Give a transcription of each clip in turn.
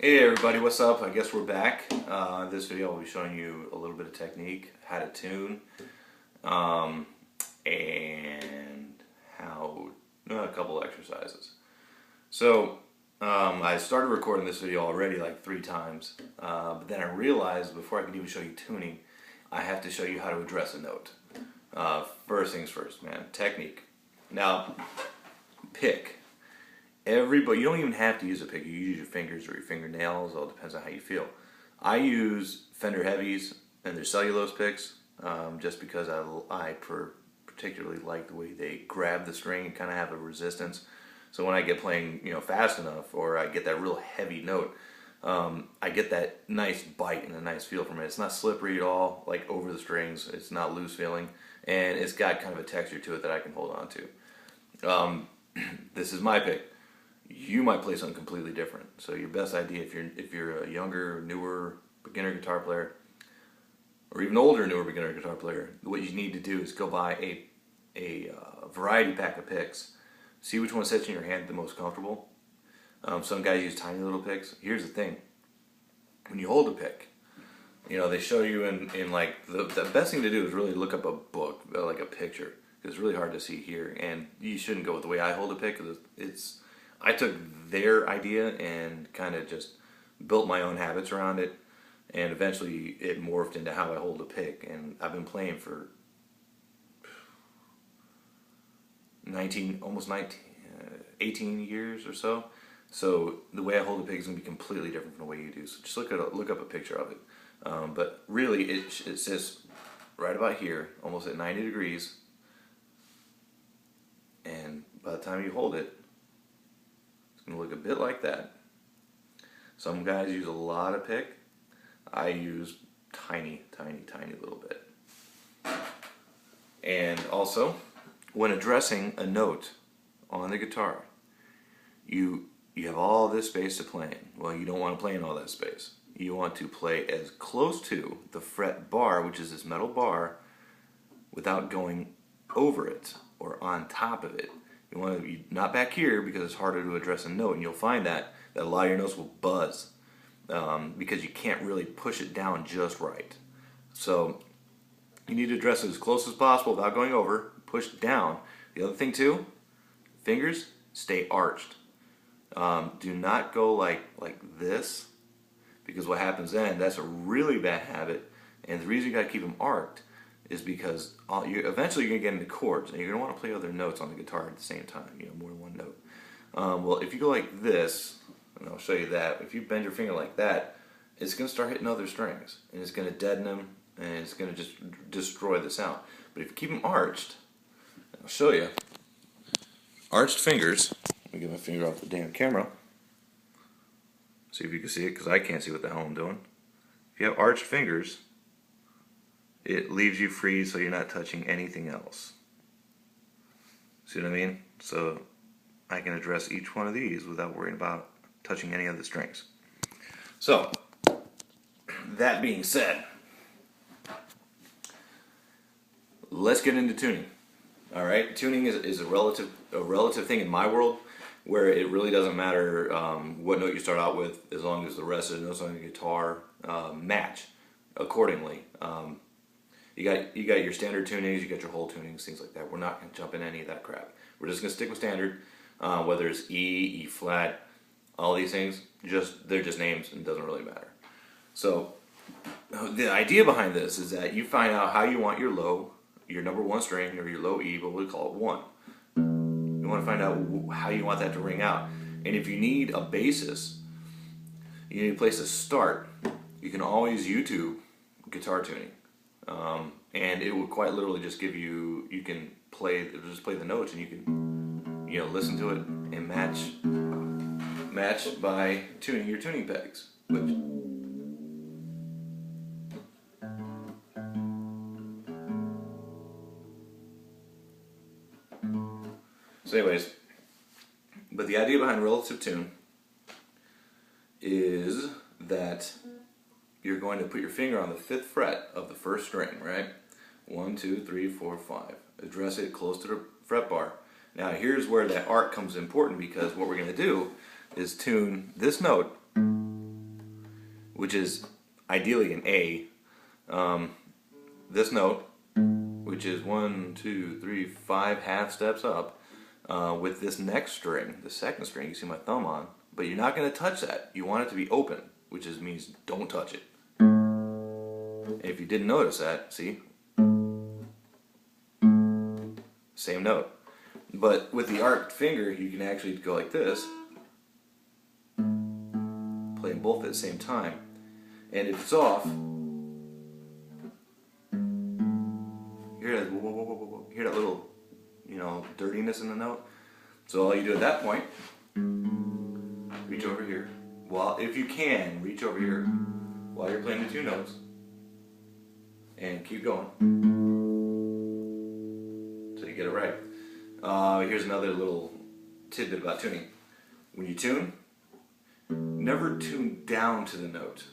Hey everybody, what's up? I guess we're back. In this video I'll be showing you a little bit of technique, how to tune, and a couple exercises. So I started recording this video already like 3 times, but then I realized before I could even show you tuning, I have to show you how to address a note. First things first, man, technique. Now, pick. But you don't even have to use a pick. You use your fingers or your fingernails. It all depends on how you feel. I use Fender Heavies and their cellulose picks just because I particularly like the way they grab the string and kind of have a resistance. So when I get playing, fast enough, or I get that real heavy note, I get that nice bite and a nice feel from it. It's not slippery at all, like over the strings. It's not loose feeling, and it's got kind of a texture to it that I can hold on to. This is my pick. You might play something completely different. So your best idea, if you're a younger, newer beginner guitar player, or even older, newer beginner guitar player, what you need to do is go buy a variety pack of picks. See which one sets in your hand the most comfortable. Some guys use tiny little picks. Here's the thing: when you hold a pick, they show you in like the best thing to do is really look up a book, like a picture, because it's really hard to see here, and you shouldn't go with the way I hold a pick, because I took their idea and kind of just built my own habits around it, and eventually it morphed into how I hold a pick. And I've been playing for 18 years or so. So the way I hold a pick is going to be completely different from the way you do. So just look up a picture of it. But really, it sits right about here, almost at 90 degrees. And by the time you hold it, going to look a bit like that. Some guys use a lot of pick. I use tiny little bit. And also, when addressing a note on the guitar, you have all this space to play in. Well, you don't want to play in all that space. You want to play as close to the fret bar, which is this metal bar, without going over it or on top of it. You want to be not back here, because it's harder to address a note, and you'll find that a lot of your notes will buzz because you can't really push it down just right. So you need to address it as close as possible without going over. Push down. The other thing too, fingers stay arched. Do not go like this, because what happens then, that's a really bad habit. And the reason you got to keep them arced is because eventually you're going to get into chords, and you're going to want to play other notes on the guitar at the same time, more than one note. Well, if you go like this, and I'll show you that, if you bend your finger like that, it's going to start hitting other strings, and it's going to deaden them, and it's going to just destroy the sound. But if you keep them arched, I'll show you, arched fingers, let me get my finger off the damn camera, see if you can see it, because I can't see what the hell I'm doing. If you have arched fingers, it leaves you free, so you're not touching anything else. See what I mean? So I can address each one of these without worrying about touching any of the strings. So, that being said, let's get into tuning. Alright? Tuning is a relative thing in my world, where it really doesn't matter what note you start out with, as long as the rest of the notes on the guitar match accordingly. You got your standard tunings, you got your whole tunings, things like that. We're not going to jump in any of that crap. We're just going to stick with standard, whether it's E, E flat, all these things. They're just names, and it doesn't really matter. So the idea behind this is that you find out how you want your number 1 string, or your low E, but we'll call it 1. You want to find out how you want that to ring out. And if you need a basis, you need a place to start, you can always YouTube guitar tuning. And it will quite literally just give you can just play the notes, and you can, listen to it and match by tuning your tuning pegs. So anyways, but the idea behind relative tune is that you're going to put your finger on the 5th fret of the 1st string, right? 1, 2, 3, 4, 5. Address it close to the fret bar. Now here's where that arc comes important, because what we're going to do is tune this note which is ideally an A. This note, which is 1, 2, 3, 5 half steps up, with this next string, the second string, you see my thumb on, but you're not going to touch that. You want it to be open, which means don't touch it. If you didn't notice that, see? Same note. But with the arched finger, you can actually go like this, playing both at the same time. And if it's off, hear that little, dirtiness in the note. So all you do at that point, reach over here. Well, if you can, reach over here while you're playing the two notes, and keep going till you get it right. Here's another little tidbit about tuning. When you tune, never tune down to the note,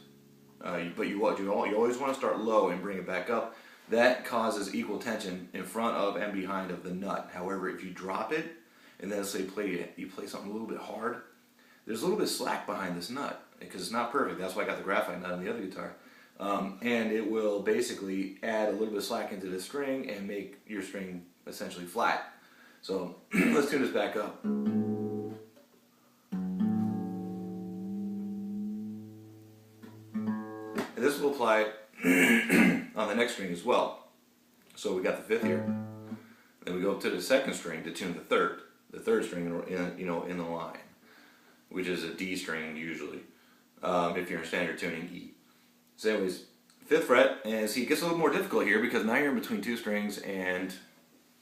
but you always want to start low and bring it back up. That causes equal tension in front of and behind of the nut. However, if you drop it and then say you play something a little bit hard, there's a little bit of slack behind this nut because it's not perfect. That's why I got the graphite nut on the other guitar. And it will basically add a little bit of slack into the string and make your string essentially flat. So let's tune this back up. And this will apply on the next string as well. So we got the fifth here. Then we go up to the second string to tune the third string in the line, which is a D string usually. If you're in standard tuning, E. So anyways, 5th fret, and see, it gets a little more difficult here because now you're in between two strings, and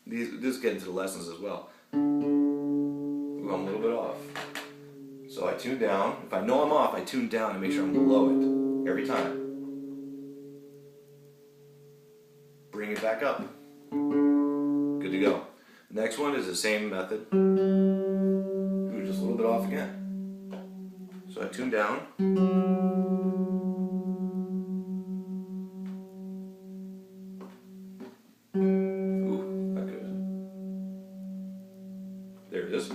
this get into the lessons as well. I'm a little bit off. So I tune down. If I know I'm off, I tune down and make sure I'm below it every time. Bring it back up. Good to go. The next one is the same method. Ooh, just a little bit off again. So I tune down. There it is.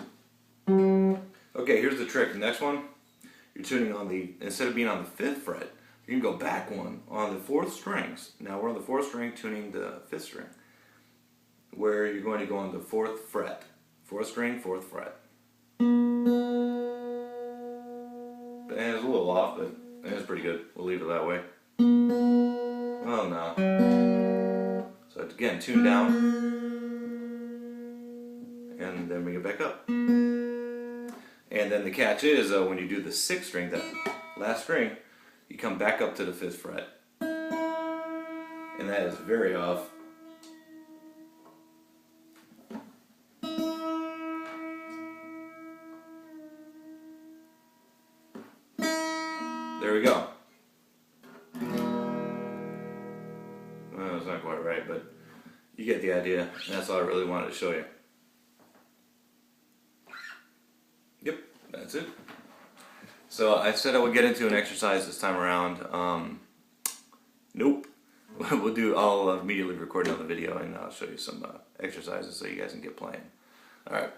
Okay, here's the trick. The next one, you're tuning on instead of being on the 5th fret, you can go back one on the 4th strings. Now we're on the 4th string tuning the 5th string, where you're going to go on the 4th fret. 4th string, 4th fret. And it's a little off, but it's pretty good. We'll leave it that way. Oh no. So again, tune down, and then bring it back up. And then the catch is when you do the 6th string, that last string, you come back up to the 5th fret. And that is very off. There we go. Well, it's not quite right, but you get the idea. And that's all I really wanted to show you. Yep, that's it. So I said I would get into an exercise this time around. Nope. I'll immediately record another video and I'll show you some exercises so you guys can get playing. Alright.